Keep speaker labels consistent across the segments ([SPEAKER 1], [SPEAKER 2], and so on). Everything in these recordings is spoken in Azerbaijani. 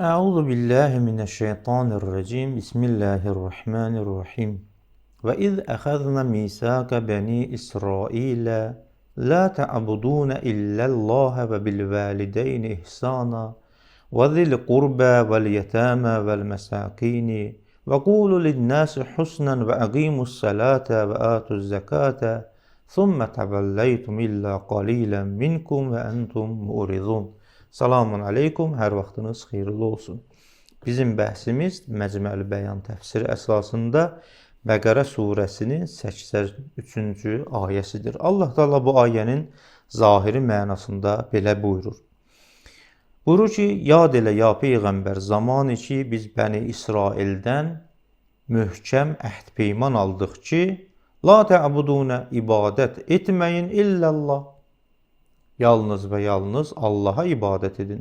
[SPEAKER 1] Euzu billahi mineşşeytanirracim. Bismillahirrahmanirrahim. Ve iz ahazna misaka bani İsrail la ta'budun illallah ve bil valideyni ihsana ve zil qurba vel yetama vel mesakin ve qulu lin nas husnan ve aqimus salata ve atuz zakata thumma tawallaytum illa qalilan minkum ve entum mu'ridun. Selamun aleykum, hər vaxtınız xeyirli olsun. Bizim bəhsimiz Məcmuəl Bəyan təfsiri əsasında Bəqərə surəsinin 83-cü ayəsidir. Allah Teala bu ayənin zahiri mənasında belə buyurur. Buyurur ki, yad elə ya Peyğəmbər zamanı ki, biz Bəni İsraildən möhkəm əhd peyman aldıq ki, la tə'budunə ibadət etməyin illallah. Yalnız və yalnız Allaha ibadət edin.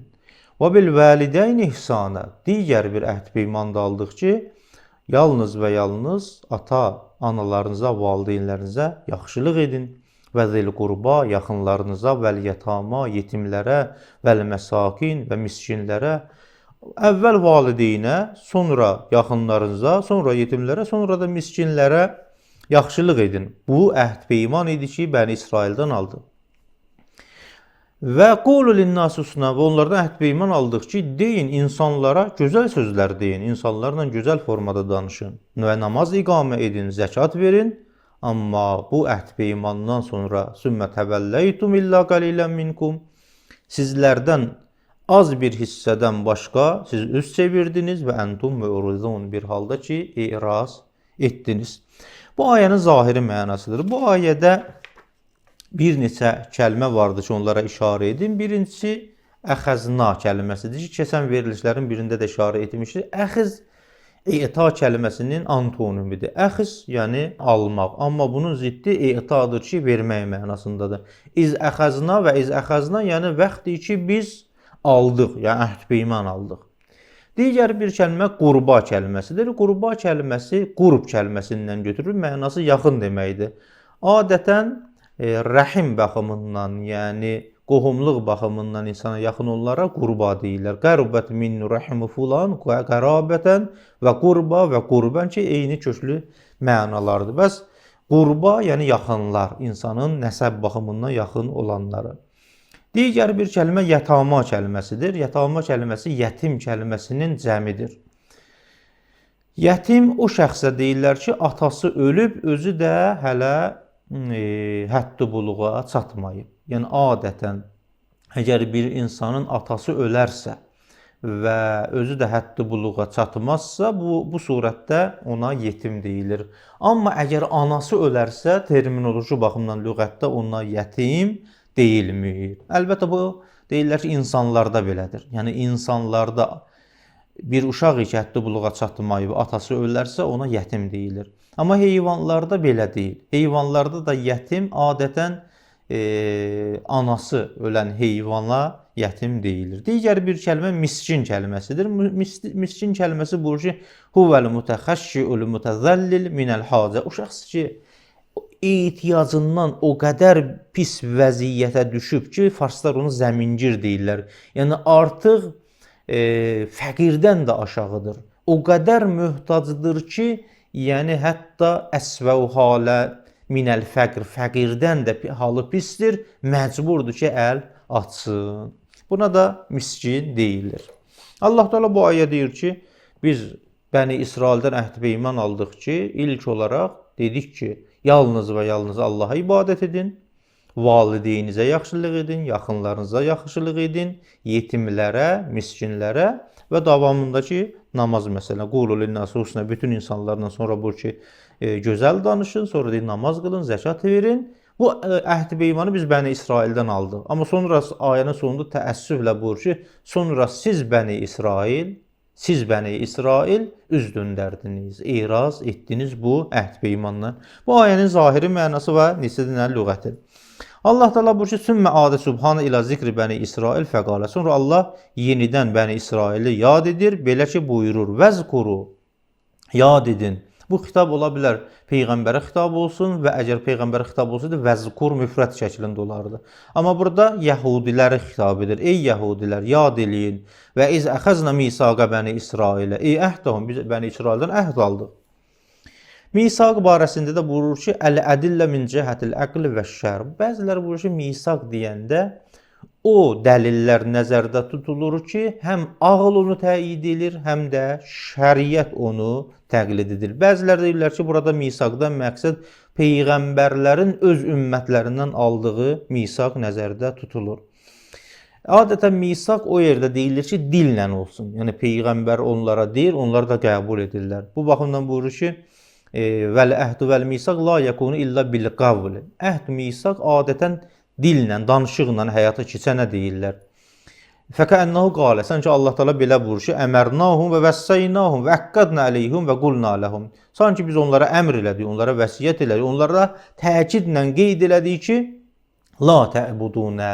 [SPEAKER 1] Və bil valideyn ihsana. Digər bir əhd peyman da aldıq ki, yalnız və yalnız ata-analarınıza, valideynlərinizə yaxşılıq edin. Və zil qurba, yaxınlarınıza, vəl yetama, yetimlərə, vəl məsakin və miskinlərə, əvvəl valideynə, sonra yaxınlarınıza, sonra yetimlərə, sonra da miskinlərə yaxşılıq edin. Bu əhd peyman idi ki, Bəni İsraildən aldıq. Və qulu linnas husna, və onlardan əhd peyman aldıq ki, deyin insanlara gözəl sözlər deyin, insanlarla gözəl formada danışın və namaz iqamə edin, zəkat verin. Amma bu əhd peymandan sonra sümmə təvəlləytum illa qalilən minkum, sizlərdən az bir hissədən başqa siz üz çevirdiniz və entum mu'ridun, bir halda ki, iraz etdiniz. Bu ayənin zahiri mənasıdır. Bu ayədə bir neçə kəlmə vardır ki, onlara işarə edin. Birincisi, əxəzna kəlməsidir ki, keçən verilişlərin birində də işarə etmişdir. Əxiz, i'ta kəlməsinin antonimidir. Əxiz, yəni almaq. Amma bunun ziddi i'tadır ki, vermək mənasındadır. İz əxəzna və iz əxəzna, yəni vaxtdır ki, biz aldıq, yəni əhd peyman aldıq. Digər bir kəlmə qurba kəlməsidir. Qurba kəlməsi qurb kəlməsindən götürülür, mənası yaxın deməkdir. Adətən rəhim baxımından, yəni qohumluq baxımından insana yaxın onlara qurba deyirlər. Qərubət minnu rəhimu fulan, qərabətən və qurba və qurbən ki, eyni köklü mənalardır. Bəs qurba, yəni yaxınlar, insanın nəsəb baxımından yaxın olanları. Digər bir kəlmə yətama kəlməsidir. Yətama kəlməsi yətim kəlməsinin cəmidir. Yətim o şəxsə deyirlər ki, atası ölüb, özü də hələ həddi buluğa çatmayıb. Yəni adətən əgər bir insanın atası ölərsə və özü də həddi buluğa çatmazsa, bu surətdə ona yetim deyilir. Amma əgər anası ölərsə, terminoloji baxımdan lüğətdə ona yetim deyilmir. Əlbəttə bu deyirlər ki, insanlarda belədir. Yəni insanlarda bir uşaq ki, həddi buluğa çatmayıb, atası ölərsə ona yetim deyilir. Amma heyvanlarda belə deyil. Heyvanlarda da yetim adətən anası ölən heyvana yetim deyilir. Digər bir kəlmə miskin kəlməsidir. Miskin kəlməsi bu ki, huvəl mutəxəşşi'ul mutəzəllil minəl hacə. O şəxs ki, ehtiyacından o qədər pis vəziyyətə düşüb ki, farslar onu zəmingir deyirlər. Yəni artıq fəqirdən də aşağıdır. O qədər möhtacdır ki, yəni hətta əsvəu halə minəl fəqr, fəqirdən də halı pisdir, məcburdur ki, əl açsın. Buna da miskin deyilir. Allah Teala bu ayə deyir ki, biz Bəni İsraildən əhd peyman aldıq ki, ilk olaraq dedik ki, yalnız və yalnız Allaha ibadət edin, valideynizə yaxşılıq edin, yaxınlarınıza yaxşılıq edin, yetimlərə, miskinlərə və davamındakı namaz məsələn. Qulu linnəs husna, bütün insanlardan sonra bu ki, gözəl danışın, sonra deyin namaz qılın, zəkat verin. Bu əhd peymanı biz Bəni İsraildən aldıq. Amma sonra ayənin sonunda təəssüflə buyurur ki, sonra siz Bəni İsrail üz döndərdiniz, iraz etdiniz bu əhd peymandan. Bu ayənin zahiri mənası və neçə lüğəti. Allah Teala buyurur ki, sümmə adə subhanə ilə zikri Bəni İsrail fəqalə. Sonra Allah yenidən Bəni İsraili yad edir, belə ki buyurur, vəzkuru, yad edin. Bu xitab ola bilər peyğəmbərə xitab olsun və əgər peyğəmbərə xitab olsaydı vəzkur müfrət şəklində olardı. Amma burada yəhudilərə xitab edir. Ey yəhudilər, yad eləyin və iz əxəzna misaqa bəni İsrailə. Ey əhdəhum, biz bəni İsraildən əhd aldıq. Misaq barəsində də buyurur ki, əl-ədillə min cəhətil əql və şər. Bəziləri buyurur ki, misaq deyəndə o dəlillər nəzərdə tutulur ki, həm ağıl onu təyid edir, həm də şəriət onu təqlid edir. Bəziləri deyirlər ki, burada misaqdan məqsəd peyğəmbərlərin öz ümmətlərindən aldığı misaq nəzərdə tutulur. Adətən misaq o yerdə deyilir ki, dillə olsun. Yəni peyğəmbər onlara deyir, onlar da qəbul edirlər. Bu baxımdan buyurur ki, vəl əhd vəl misaq la yekunu illa bil qavl. Əhd misaq adətən dillə, danışıqla həyata keçənə deyirlər. Fəkəənnahu qalə, sanki Allah Teala belə buyurur ki, əmərnahum və vəssaynahum və əqqadna əleyhum və qulna ləhum. Sanki biz onlara əmr elədik, onlara vəsiyyət elədik, onlara təkidlə qeyd elədik ki, la tə'budunə,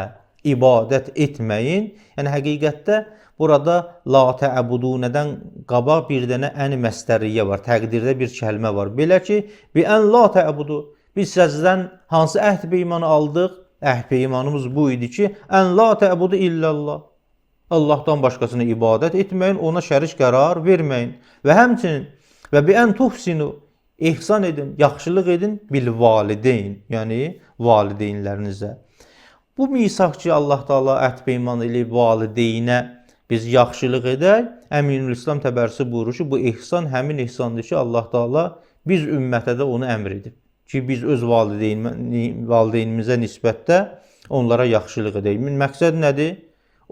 [SPEAKER 1] ibadət etməyin. Yəni həqiqətdə burada la tə'budunədən qabaq bir dənə əni məstəriyyə var, təqdirdə bir kəlmə var. Belə ki, bi ən la tə'budu, biz sizdən hansı əhd peymanı aldıq? Əhd peymanımız bu idi ki, ən la tə'budu illallah. Allahdan başqasına ibadət etməyin, ona şərik qərar verməyin. Və həmçinin və bi ən tuhsinu, ihsan edin, yaxşılıq edin bil valideyn, yəni valideynlərinizə. Bu misaq ki, Allah Teala əhd peyman eləyib valideynə biz yaxşılıq edək. Əminülislam təbərrüsü buyurur ki, bu ihsan həmin ihsandır ki, Allah Teala biz ümmətə də onu əmr edib. Ki, biz öz valideynimizə nisbətdə onlara yaxşılıq edək. Məqsəd nədir?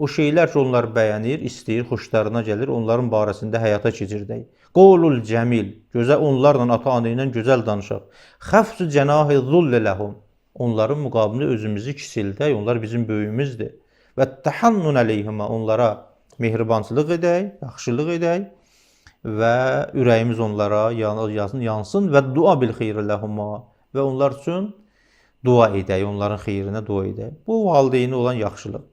[SPEAKER 1] O şeylər ki, onlar bəyənir, istəyir, xoşlarına gəlir, onların barəsində həyata keçirdək. Qolul cəmil, onlarla, ata-ana ilə gözəl danışaq. Xəfsu cənahi zullə ləhum, onların müqabilində özümüzü kisildək, onlar bizim böyüyümüzdür. Və təhannun əleyhimə, onlara mehribançılıq edək, yaxşılıq edək. Və ürəyimiz onlara yansın və dua bil xeyri ləhuma və onlar üçün dua edək, onların xeyrinə dua edək. Bu valideyni olan yaxşılıq.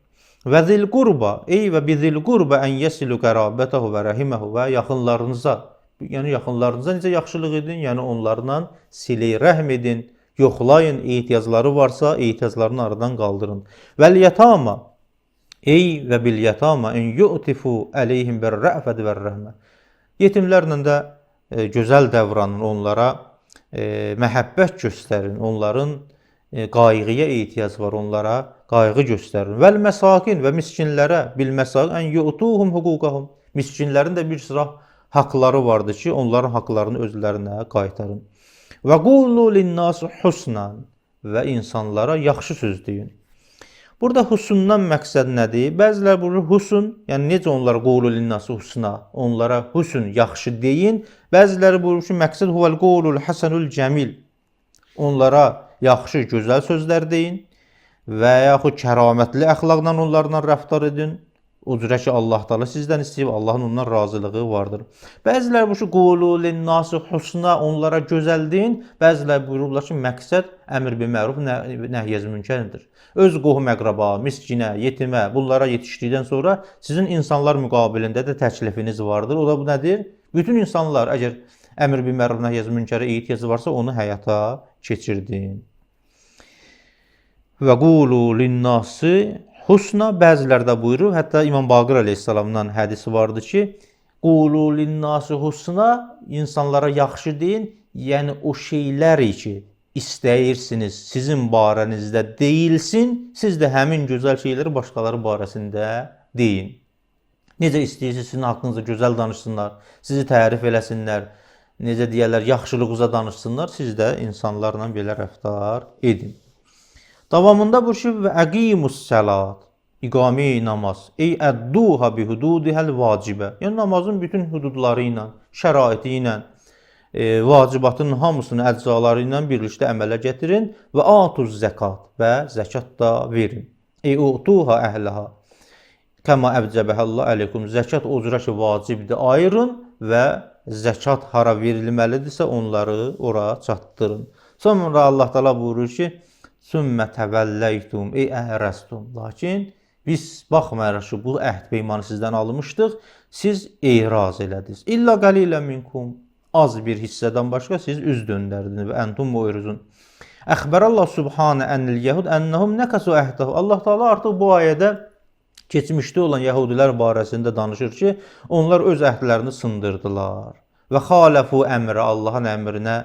[SPEAKER 1] Və zil qurba, ey və bizil qurba ən yesilu qərabətəhu və rəhiməhu və yaxınlarınıza, yəni yaxınlarınıza necə yaxşılıq edin, yəni onlarla siley rəhm edin, yoxlayın, ehtiyacları varsa ehtiyaclarını aradan qaldırın. Vəl yətama, ey və bil yətama ən yu'tifu əleyhim bir rəfəd və rəhmə. Yetimlərlə də gözəl davranın, onlara məhəbbət göstərin, onların qayğıya ehtiyac var, onlara qayğı göstərin. Vəl məsakin və miskinlərə bil məsakin ən yu'tuhum huquqahum. Miskinlərin də bir sıra haqları vardır ki, onların haqlarını özlərinə qaytarın. Və qulu linnâs husnan və insanlara yaxşı söz deyin. Burada husundan məqsəd nədir? Bəzilər buyurur husun, yəni necə onlara qulu linnâs husna, onlara husun, yaxşı deyin. Bəziləri buyurur ki, məqsəd huvel qulul hasanul cəmil, onlara yaxşı, gözəl sözlər deyin və yaxud kəramətli əxlaqla onlarla rəftar edin. O cürə ki, Allah Teala sizdən istəyib, Allahın ondan razılığı vardır. Bəzilər bu ki, qulu linnâsi husna, onlara gözəl deyin. Bəzilər buyururlar ki, məqsəd əmr bi məruf, nəhyəz münkərdir. Öz qohum əqraba, miskinə, yetimə, bunlara yetişdikdən sonra sizin insanlar müqabilində də təklifiniz vardır. O da bu nədir? Bütün insanlar, əgər əmr bi məruf, nəhyəz münkərə ehtiyacı varsa, onu həyata keçirdin. Və qulu linnâsi husna, bəzilər də buyurur, hətta İmam Baqir əleyhissalamdan hədisi vardır ki, qulu linnâsi husna, insanlara yaxşı deyin, yəni o şeylər ki, istəyirsiniz, sizin barənizdə deyilsin, siz də həmin gözəl şeyləri başqaları barəsində deyin. Necə istəyirsiniz, sizin haqqınızda gözəl danışsınlar, sizi tərif eləsinlər, necə deyərlər, yaxşılığınıza danışsınlar, siz də insanlarla belə rəftar edin. Davamında bu ki, və əqimus səlat, iqami namaz, ey ədduha bi hududihəl vacibə, yəni namazın bütün hududları ilə, şəraiti ilə, vacibatın hamısını əczaları ilə birlikdə əmələ gətirin və atuz zəkat və zəkat da verin. Ey utuha əhləha, kəma əbcəbəhəllah əleykum, zəkat o cürə ki, vacibdir, ayırın və zəkat hara verilməlidirsə onları ora çatdırın. Sonra Allah Teala buyurur ki, sümmə təvəlləytum, ey ərəstum. Lakin biz baxmayaraq ki, bu əhd peymanı sizdən almışdıq, siz eyraz elədiniz. İlla qəlilə minkum. az bir hissədən başqa siz üz döndərdiniz və entum mu'ridun. Əxbərallah subhanə ənil yəhud ennəhum nəkəsu əhdahu. Allah Taala artıq bu ayədə keçmişdə olan yəhudilər barəsində danışır ki, onlar öz əhdlərini sındırdılar və xaləfu əmrə, Allahın əmrinə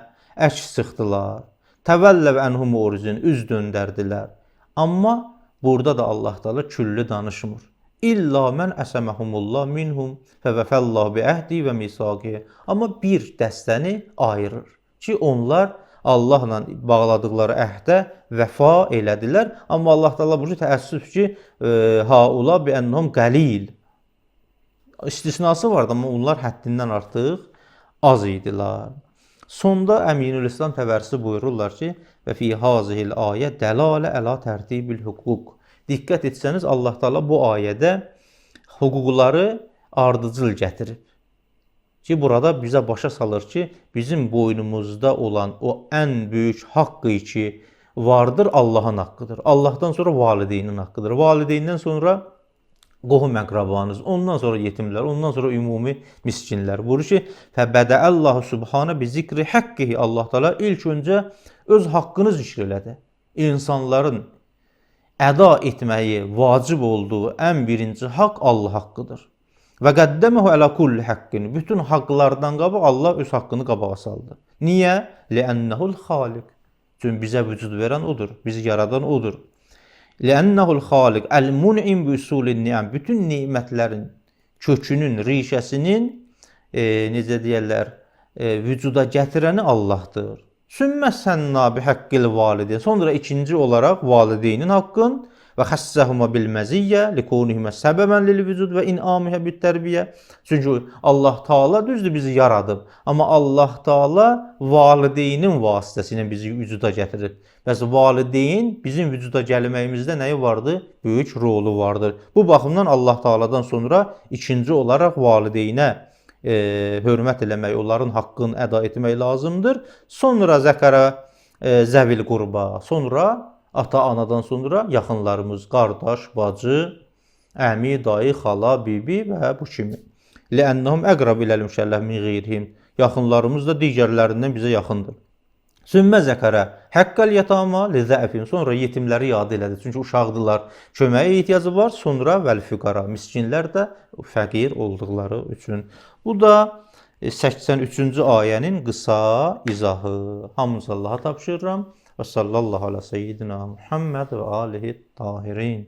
[SPEAKER 1] əks sıxdılar. Təvəlləv ənhum mu'ridun, üz döndərdilər. Amma burada da Allah Taala küllü danışmır. İlla mən əsəməhumullah minhum fəvəfəllahu bi əhdi və misaqi. Amma bir dəstəni ayırır ki, onlar Allahla bağladıqları əhdə vəfa elədilər. Amma Allah Taala bu təəssüf ki, haula bi ennahum qalil. İstisnası vardı, amma onlar həddindən artıq az idilər. Sonda Əminülislam Təvərrisi buyururlar ki, və fi hazihil ayə dəlalə əla tərtibil hüquq. Diqqət etsəniz, Allah Taala bu ayədə hüquqları ardıcıl gətirib. Ki, burada bizə başa salır ki, bizim boynumuzda olan o ən böyük haqqı ki, vardır, Allahın haqqıdır. Allahdan sonra valideynin haqqıdır. Valideyndən sonra qohum əqrabanız, ondan sonra yetimlər, ondan sonra ümumi miskinlər. Buyurur ki, fəbədəəllahu subhanə bi zikri haqqihi. Allah Taala ilk öncə öz haqqını zikr elədi. İnsanların əda etməyi vacib olduğu ən birinci haqq Allah haqqıdır. Və qəddəməhu ələ kulli haqqin. Bütün haqqlardan qabaq Allah öz haqqını qabağa saldı. Niyə? Ləənnəhul xaliq. Çünki bizə vücud verən odur, bizi yaradan odur. Ləənnəhul xaliq əl-mun'im bi usulin ni'am. Bütün nemətlərin kökünün, rişəsinin necə deyirlər, vücuda gətirəni Allahdır. Sümmə sənna bi haqqil valideyn. Sonra ikinci olaraq valideynin haqqın və xəssəhumə bil məziyyə likunihimə səbəbən lil vücud və inamihə bit tərbiyə. Çünki Allah Taala düzdür bizi yaradıb, amma Allah Taala valideynin vasitəsilə bizi vücuda gətirib. Bəs valideyn bizim vücuda gəlməyimizdə nəyi vardı? Böyük rolu vardır. Bu baxımdan Allah Taaladan sonra ikinci olaraq valideynə hörmət eləmək, onların haqqını əda etmək lazımdır. Sonra zəkərə zəvil qurba, sonra ata-anadan sonra yaxınlarımız, qardaş, bacı, əmi, dayı, xala, bibi və bu kimi. Ləənnəhum əqrab iləl müşəlləh min qeyrihim. Yaxınlarımız da digərlərindən bizə yaxındır. Sümmə zəkərə həqqəl yətama li zəəfin. Sonra yetimləri yad elədi. Çünki uşaqdılar, köməyə ehtiyacı var. Sonra vəl füqara, miskinlər də fəqir olduqları üçün. Bu da 83-cü ayənin qısa izahı. Hamınızı Allaha tapşırıram. Və sallallahu alə seyyidina Muhammed və alihi tahirin.